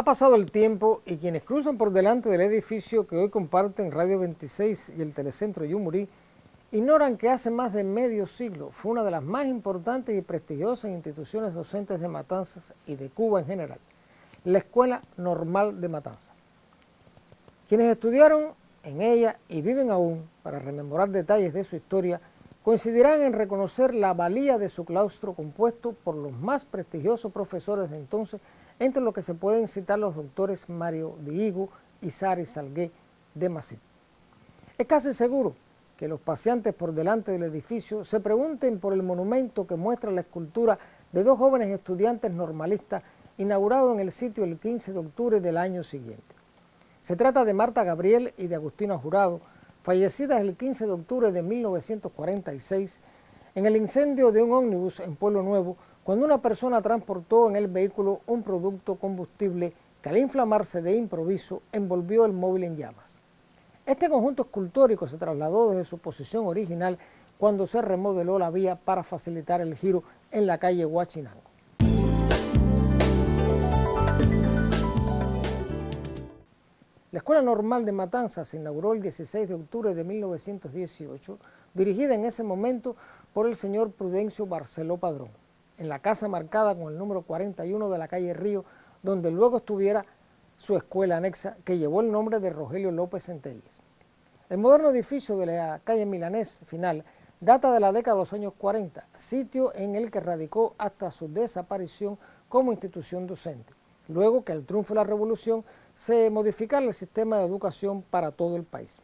Ha pasado el tiempo y quienes cruzan por delante del edificio que hoy comparten Radio 26 y el Telecentro Yumurí ignoran que hace más de medio siglo fue una de las más importantes y prestigiosas instituciones docentes de Matanzas y de Cuba en general, la Escuela Normal de Matanzas. Quienes estudiaron en ella y viven aún para rememorar detalles de su historia coincidirán en reconocer la valía de su claustro compuesto por los más prestigiosos profesores de entonces, entre los que se pueden citar los doctores Mario Diego y Sari Salgué de Masip. Es casi seguro que los paseantes por delante del edificio se pregunten por el monumento que muestra la escultura de dos jóvenes estudiantes normalistas inaugurado en el sitio el 15 de octubre del año siguiente. Se trata de Marta Gabriel y de Agustina Jurado, fallecidas el 15 de octubre de 1946 en el incendio de un ómnibus en Pueblo Nuevo, cuando una persona transportó en el vehículo un producto combustible que al inflamarse de improviso envolvió el móvil en llamas. Este conjunto escultórico se trasladó desde su posición original cuando se remodeló la vía para facilitar el giro en la calle Huachinango. La Escuela Normal de Matanzas se inauguró el 16 de octubre de 1918, dirigida en ese momento por el señor Prudencio Barceló Padrón, en la casa marcada con el número 41 de la calle Río, donde luego estuviera su escuela anexa, que llevó el nombre de Rogelio López Centelles. El moderno edificio de la calle Milanés final data de la década de los años 40, sitio en el que radicó hasta su desaparición como institución docente, luego que al triunfo de la Revolución se modificara el sistema de educación para todo el país.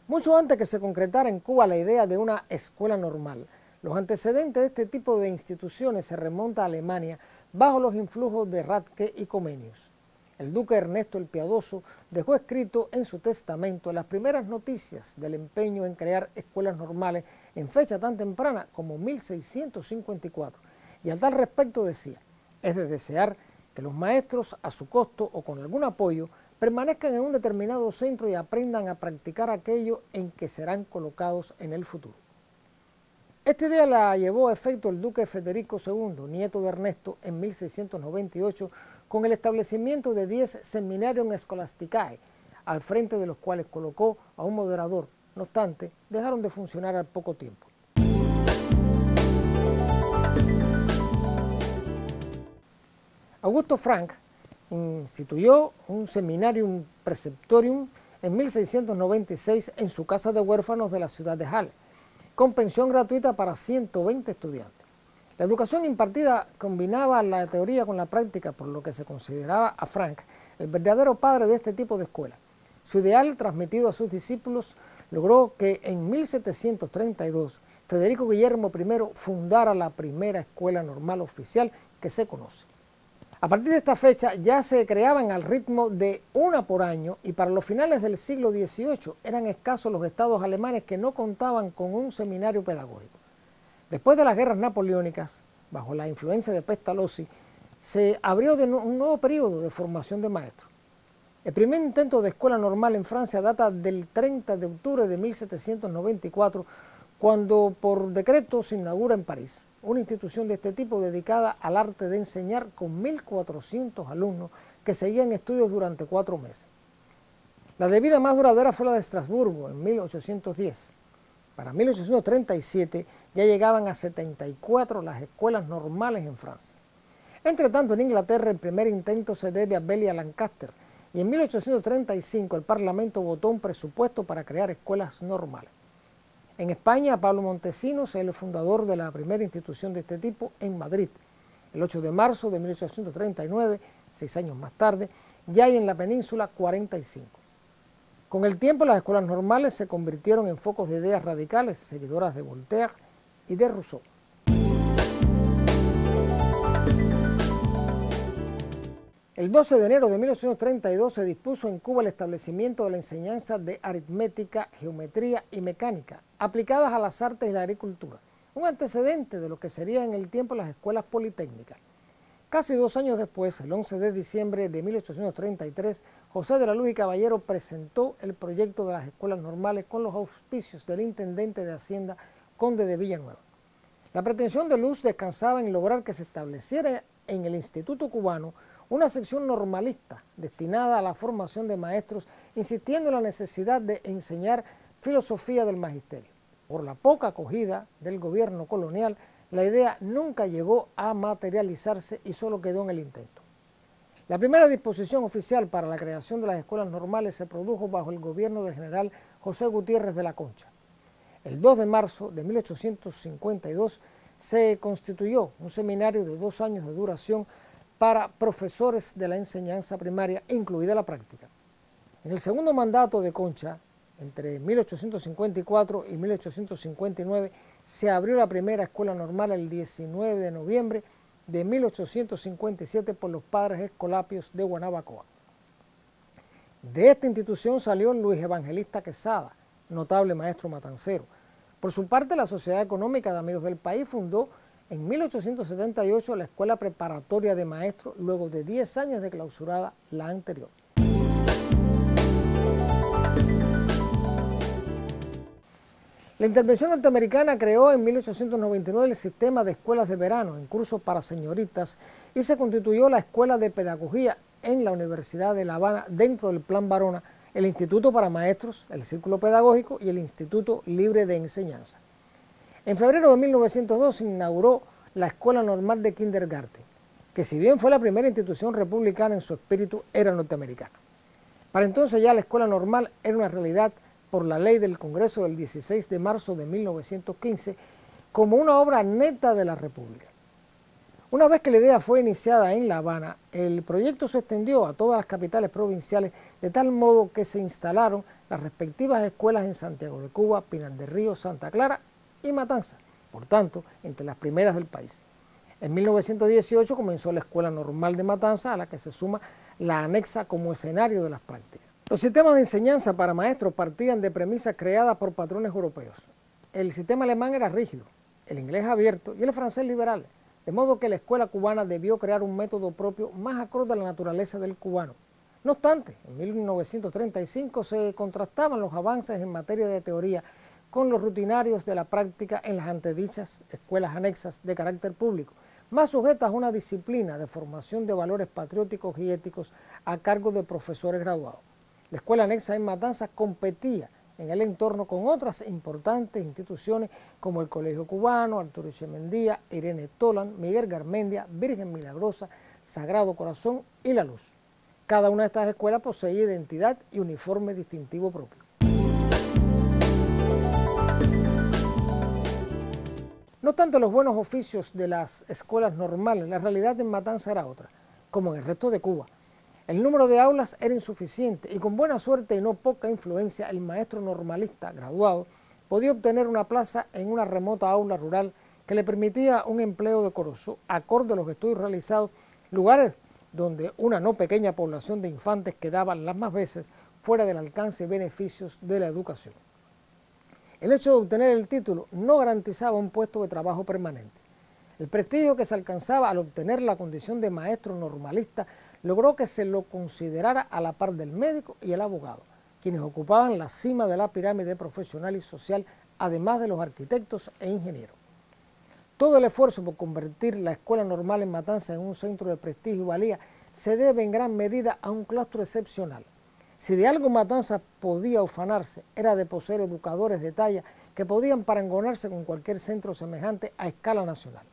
Mucho antes que se concretara en Cuba la idea de una escuela normal, los antecedentes de este tipo de instituciones se remontan a Alemania bajo los influjos de Radke y Comenius. El duque Ernesto el Piadoso dejó escrito en su testamento las primeras noticias del empeño en crear escuelas normales en fecha tan temprana como 1654, y al tal respecto decía: es de desear que los maestros, a su costo o con algún apoyo, permanezcan en un determinado centro y aprendan a practicar aquello en que serán colocados en el futuro. Esta idea la llevó a efecto el duque Federico II, nieto de Ernesto, en 1698, con el establecimiento de 10 seminarium scholasticae, al frente de los cuales colocó a un moderador. No obstante, dejaron de funcionar al poco tiempo. Augusto Frank instituyó un seminarium preceptorium en 1696 en su casa de huérfanos de la ciudad de Halle, con pensión gratuita para 120 estudiantes. La educación impartida combinaba la teoría con la práctica, por lo que se consideraba a Frank el verdadero padre de este tipo de escuela. Su ideal, transmitido a sus discípulos, logró que en 1732 Federico Guillermo I fundara la primera escuela normal oficial que se conoce. A partir de esta fecha ya se creaban al ritmo de una por año, y para los finales del siglo XVIII eran escasos los estados alemanes que no contaban con un seminario pedagógico. Después de las guerras napoleónicas, bajo la influencia de Pestalozzi, se abrió un nuevo periodo de formación de maestros. El primer intento de escuela normal en Francia data del 30 de octubre de 1794, cuando por decreto se inaugura en París una institución de este tipo dedicada al arte de enseñar, con 1.400 alumnos que seguían estudios durante 4 meses. La de vida más duradera fue la de Estrasburgo en 1810. Para 1837 ya llegaban a 74 las escuelas normales en Francia. Entre tanto, en Inglaterra el primer intento se debe a Belia Lancaster, y en 1835 el Parlamento votó un presupuesto para crear escuelas normales. En España, Pablo Montesinos es el fundador de la primera institución de este tipo en Madrid. El 8 de marzo de 1839, 6 años más tarde, ya hay en la península 45. Con el tiempo, las escuelas normales se convirtieron en focos de ideas radicales, seguidoras de Voltaire y de Rousseau. El 12 de enero de 1832 se dispuso en Cuba el establecimiento de la enseñanza de aritmética, geometría y mecánica, aplicadas a las artes y la agricultura, un antecedente de lo que serían en el tiempo las escuelas politécnicas. Casi 2 años después, el 11 de diciembre de 1833, José de la Luz y Caballero presentó el proyecto de las escuelas normales con los auspicios del intendente de Hacienda, conde de Villanueva. La pretensión de Luz descansaba en lograr que se estableciera en el Instituto Cubano una sección normalista destinada a la formación de maestros, insistiendo en la necesidad de enseñar filosofía del magisterio. Por la poca acogida del gobierno colonial, la idea nunca llegó a materializarse y solo quedó en el intento. La primera disposición oficial para la creación de las escuelas normales se produjo bajo el gobierno del general José Gutiérrez de la Concha. El 2 de marzo de 1852 se constituyó un seminario de 2 años de duración para profesores de la enseñanza primaria, incluida la práctica. En el segundo mandato de Concha, entre 1854 y 1859, se abrió la primera escuela normal el 19 de noviembre de 1857 por los padres escolapios de Guanabacoa. De esta institución salió Luis Evangelista Quesada, notable maestro matancero. Por su parte, la Sociedad Económica de Amigos del País fundó en 1878 la Escuela Preparatoria de Maestros, luego de 10 años de clausurada la anterior. La intervención norteamericana creó en 1899 el sistema de escuelas de verano en cursos para señoritas y se constituyó la Escuela de Pedagogía en la Universidad de La Habana dentro del Plan Barona, el Instituto para Maestros, el Círculo Pedagógico y el Instituto Libre de Enseñanza. En febrero de 1902 se inauguró la Escuela Normal de Kindergarten, que si bien fue la primera institución republicana en su espíritu, era norteamericana. Para entonces ya la Escuela Normal era una realidad por la ley del Congreso del 16 de marzo de 1915 como una obra neta de la República. Una vez que la idea fue iniciada en La Habana, el proyecto se extendió a todas las capitales provinciales de tal modo que se instalaron las respectivas escuelas en Santiago de Cuba, Pinar del Río, Santa Clara y Matanzas, por tanto, entre las primeras del país. En 1918 comenzó la Escuela Normal de Matanzas, a la que se suma la anexa como escenario de las prácticas. Los sistemas de enseñanza para maestros partían de premisas creadas por patrones europeos. El sistema alemán era rígido, el inglés abierto y el francés liberal, de modo que la escuela cubana debió crear un método propio más acorde a la naturaleza del cubano. No obstante, en 1935 se contrastaban los avances en materia de teoría con los rutinarios de la práctica en las antedichas escuelas anexas de carácter público, más sujetas a una disciplina de formación de valores patrióticos y éticos a cargo de profesores graduados. La escuela anexa en Matanzas competía en el entorno con otras importantes instituciones como el Colegio Cubano, Arturo Echemendia, Irene Tolan, Miguel Garmendia, Virgen Milagrosa, Sagrado Corazón y La Luz. Cada una de estas escuelas poseía identidad y uniforme distintivo propio. No obstante los buenos oficios de las escuelas normales, la realidad en Matanzas era otra, como en el resto de Cuba. El número de aulas era insuficiente y con buena suerte y no poca influencia el maestro normalista graduado podía obtener una plaza en una remota aula rural que le permitía un empleo decoroso acorde a los estudios realizados, lugares donde una no pequeña población de infantes quedaba las más veces fuera del alcance y beneficios de la educación. El hecho de obtener el título no garantizaba un puesto de trabajo permanente. El prestigio que se alcanzaba al obtener la condición de maestro normalista logró que se lo considerara a la par del médico y el abogado, quienes ocupaban la cima de la pirámide profesional y social, además de los arquitectos e ingenieros. Todo el esfuerzo por convertir la escuela normal en Matanzas en un centro de prestigio y valía se debe en gran medida a un claustro excepcional. Si de algo Matanzas podía ufanarse, era de poseer educadores de talla que podían parangonarse con cualquier centro semejante a escala nacional.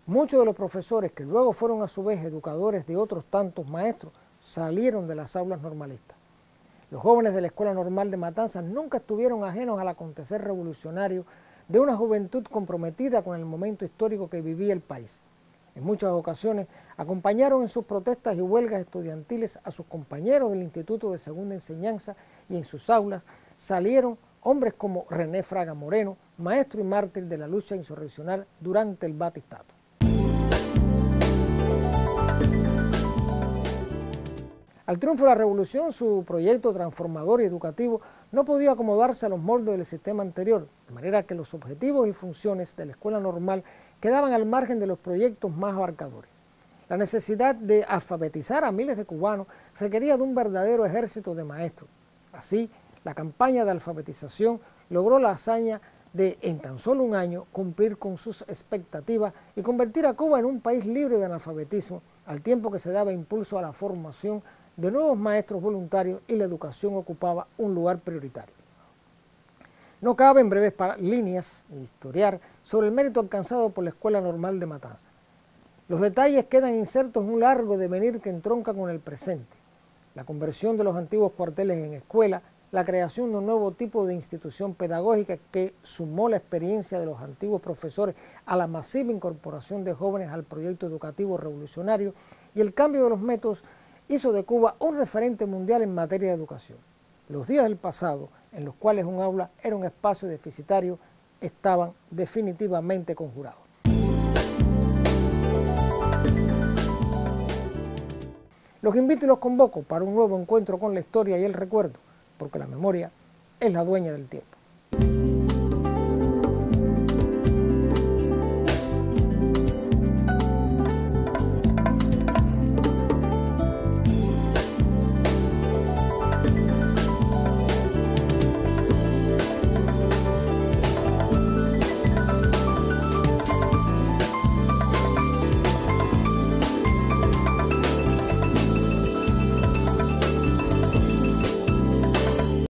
Muchos de los profesores, que luego fueron a su vez educadores de otros tantos maestros, salieron de las aulas normalistas. Los jóvenes de la Escuela Normal de Matanzas nunca estuvieron ajenos al acontecer revolucionario de una juventud comprometida con el momento histórico que vivía el país. En muchas ocasiones acompañaron en sus protestas y huelgas estudiantiles a sus compañeros del Instituto de Segunda Enseñanza y en sus aulas salieron hombres como René Fraga Moreno, maestro y mártir de la lucha insurreccional durante el batistato. Al triunfo de la revolución, su proyecto transformador y educativo no podía acomodarse a los moldes del sistema anterior, de manera que los objetivos y funciones de la escuela normal quedaban al margen de los proyectos más abarcadores. La necesidad de alfabetizar a miles de cubanos requería de un verdadero ejército de maestros. Así, la campaña de alfabetización logró la hazaña de, en tan solo un año, cumplir con sus expectativas y convertir a Cuba en un país libre de analfabetismo, al tiempo que se daba impulso a la formación de nuevos maestros voluntarios y la educación ocupaba un lugar prioritario. No cabe en breves líneas historiar sobre el mérito alcanzado por la Escuela Normal de Matanzas. Los detalles quedan insertos en un largo devenir que entronca con el presente. La conversión de los antiguos cuarteles en escuela, la creación de un nuevo tipo de institución pedagógica que sumó la experiencia de los antiguos profesores a la masiva incorporación de jóvenes al proyecto educativo revolucionario y el cambio de los métodos hizo de Cuba un referente mundial en materia de educación. Los días del pasado, en los cuales un aula era un espacio deficitario, estaban definitivamente conjurados. Los invito y los convoco para un nuevo encuentro con la historia y el recuerdo, porque la memoria es la dueña del tiempo.